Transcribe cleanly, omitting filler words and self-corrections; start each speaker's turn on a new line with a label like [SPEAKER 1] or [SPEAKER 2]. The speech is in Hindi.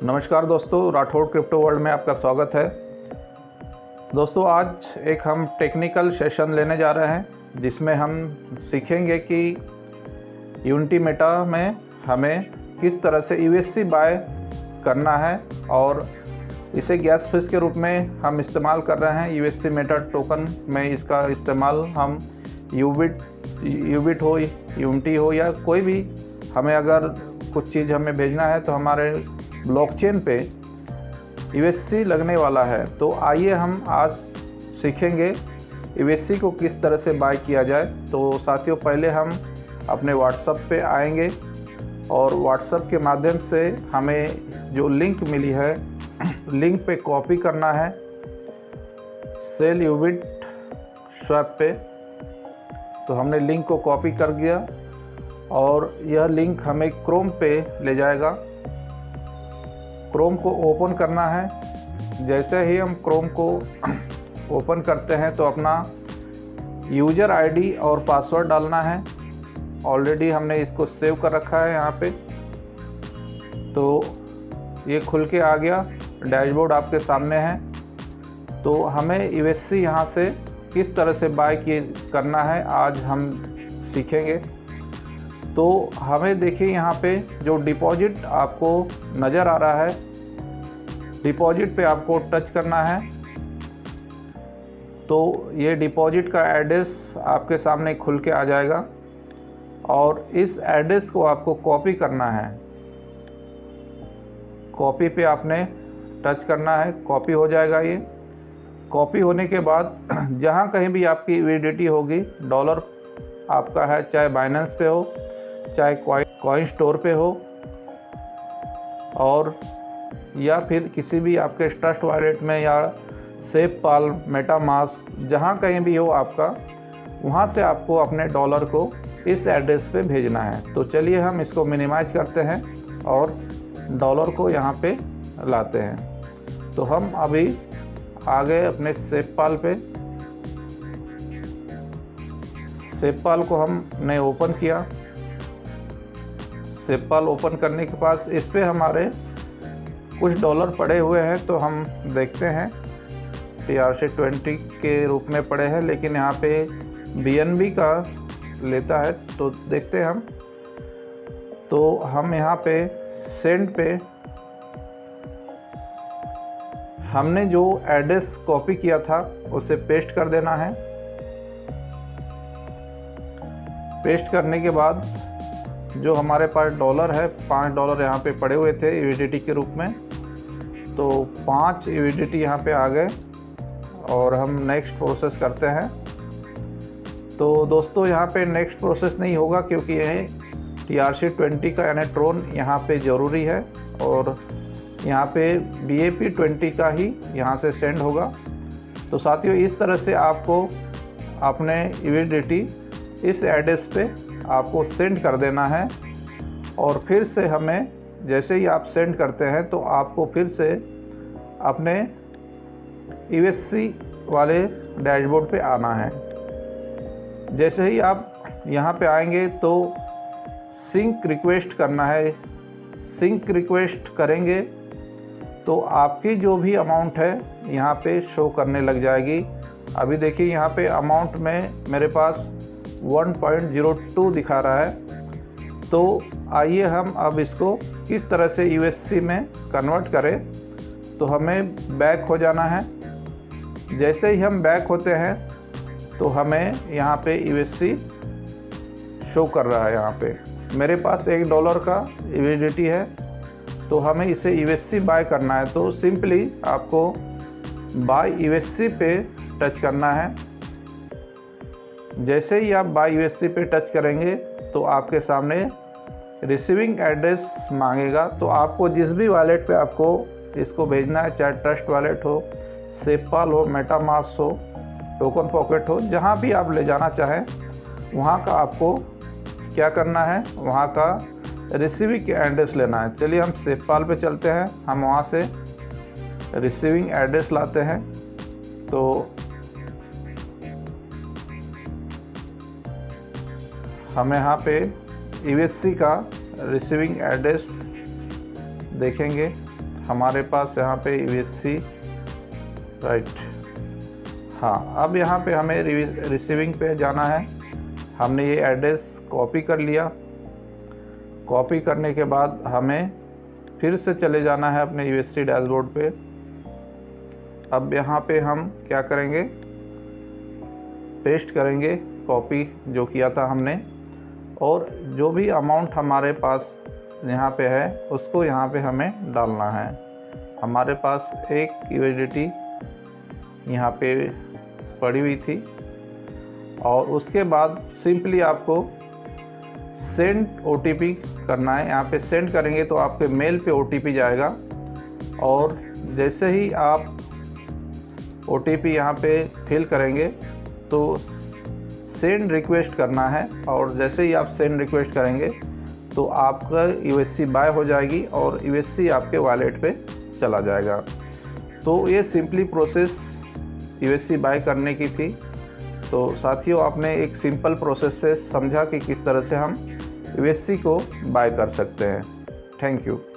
[SPEAKER 1] नमस्कार दोस्तों, राठौड़ क्रिप्टो वर्ल्ड में आपका स्वागत है। दोस्तों, आज एक हम टेक्निकल सेशन लेने जा रहे हैं जिसमें हम सीखेंगे कि यूनिटी मेटा में हमें किस तरह से यूएससी बाय करना है और इसे गैस फीस के रूप में हम इस्तेमाल कर रहे हैं। यूएससी मेटा टोकन में इसका इस्तेमाल हम यूबिट हो, यूनिटी हो या कोई भी हमें अगर कुछ चीज़ हमें भेजना है तो हमारे ब्लॉकचेन पे यूएससी लगने वाला है। तो आइए हम आज सीखेंगे यूएससी को किस तरह से बाय किया जाए। तो साथियों, पहले हम अपने व्हाट्सएप पे आएंगे और व्हाट्सएप के माध्यम से हमें जो लिंक मिली है, लिंक पे कॉपी करना है सेल यूबिट स्वैप पे। तो हमने लिंक को कॉपी कर दिया और यह लिंक हमें क्रोम पे ले जाएगा। क्रोम को ओपन करना है। जैसे ही हम क्रोम को ओपन करते हैं तो अपना यूज़र आईडी और पासवर्ड डालना है। ऑलरेडी हमने इसको सेव कर रखा है यहाँ पे। तो ये खुल के आ गया, डैशबोर्ड आपके सामने है। तो हमें यूएससी यहाँ से किस तरह से बाय करना है आज हम सीखेंगे। तो हमें देखिए यहाँ पे जो डिपॉजिट आपको नज़र आ रहा है, डिपॉजिट पे आपको टच करना है। तो ये डिपॉजिट का एड्रेस आपके सामने खुल के आ जाएगा और इस एड्रेस को आपको कॉपी करना है। कॉपी पे आपने टच करना है, कॉपी हो जाएगा। ये कॉपी होने के बाद जहाँ कहीं भी आपकी यूएसडीटी होगी, डॉलर आपका है, चाहे बाइनेंस पे हो, चाहे कॉइन स्टोर पे हो और या फिर किसी भी आपके ट्रस्ट वॉलेट में या सेफपाल, मेटामास्क, जहाँ कहीं भी हो आपका, वहाँ से आपको अपने डॉलर को इस एड्रेस पे भेजना है। तो चलिए हम इसको मिनिमाइज करते हैं और डॉलर को यहाँ पे लाते हैं। तो हम अभी आ गए अपने सेफपाल पे। सेफपाल को हमने ओपन किया। सेफपाल ओपन करने के पास इस पे हमारे कुछ डॉलर पड़े हुए हैं। तो हम देखते हैं TRC20 के रूप में पड़े हैं, लेकिन यहाँ पे BNB का लेता है। तो देखते हैं हम। तो हम यहाँ पे सेंड पे हमने जो एड्रेस कॉपी किया था उसे पेस्ट कर देना है। पेस्ट करने के बाद जो हमारे पास डॉलर है, $5 यहाँ पे पड़े हुए थे यूएसडीटी के रूप में। तो 5 यूएसडीटी यहाँ पे आ गए और हम नेक्स्ट प्रोसेस करते हैं। तो दोस्तों, यहाँ पे नेक्स्ट प्रोसेस नहीं होगा क्योंकि यह TRC20 का यानी ट्रोन यहाँ पे ज़रूरी है और यहाँ पे BAP20 का ही यहाँ से सेंड होगा। तो साथियों, इस तरह से आपको अपने यूएसडीटी इस एड्रेस पे आपको सेंड कर देना है और फिर से हमें जैसे ही आप सेंड करते हैं तो आपको फिर से अपने यूएससी वाले डैशबोर्ड पे आना है। जैसे ही आप यहाँ पे आएंगे तो सिंक रिक्वेस्ट करना है। सिंक रिक्वेस्ट करेंगे तो आपकी जो भी अमाउंट है यहाँ पे शो करने लग जाएगी। अभी देखिए यहाँ पे अमाउंट में मेरे पास 1.02 दिखा रहा है। तो आइए हम अब इसको किस तरह से यूएससी में कन्वर्ट करें। तो हमें बैक हो जाना है। जैसे ही हम बैक होते हैं तो हमें यहाँ पे यूएससी शो कर रहा है। यहाँ पे मेरे पास $1 का यूएसडीटी है। तो हमें इसे यूएससी बाय करना है। तो सिंपली आपको बाय यूएससी पे टच करना है। जैसे ही आप बाय यूएससी पे टच करेंगे तो आपके सामने रिसीविंग एड्रेस मांगेगा। तो आपको जिस भी वॉलेट पे आपको इसको भेजना है, चाहे ट्रस्ट वॉलेट हो, सेफपाल हो, मेटामास्क हो, टोकन पॉकेट हो, जहाँ भी आप ले जाना चाहें वहाँ का आपको क्या करना है, वहाँ का रिसीविंग एड्रेस लेना है। चलिए हम सेफपाल पे चलते हैं। हम वहाँ से रिसीविंग एड्रेस लाते हैं। तो हम यहाँ पे यूएससी का रिसीविंग एड्रेस देखेंगे। हमारे पास यहाँ पे USC राइट। हाँ, अब यहाँ पे हमें रिसीविंग पे जाना है। हमने ये एड्रेस कॉपी कर लिया। कॉपी करने के बाद हमें फिर से चले जाना है अपने USC डैशबोर्ड पे। अब यहाँ पे हम क्या करेंगे, पेस्ट करेंगे कॉपी जो किया था हमने, और जो भी अमाउंट हमारे पास यहाँ पे है उसको यहाँ पे हमें डालना है। हमारे पास एक USDT यहाँ पे पड़ी हुई थी, और उसके बाद सिंपली आपको सेंड OTP करना है। यहाँ पे सेंड करेंगे तो आपके मेल पे OTP जाएगा, और जैसे ही आप OTP यहाँ पे फिल करेंगे तो सेंड रिक्वेस्ट करना है, और जैसे ही आप सेंड रिक्वेस्ट करेंगे तो आपका USC बाय हो जाएगी और USC आपके वॉलेट पे चला जाएगा। तो ये सिंपली प्रोसेस USC बाय करने की थी। तो साथियों, आपने एक सिंपल प्रोसेस से समझा कि किस तरह से हम USC को बाय कर सकते हैं। Thank you.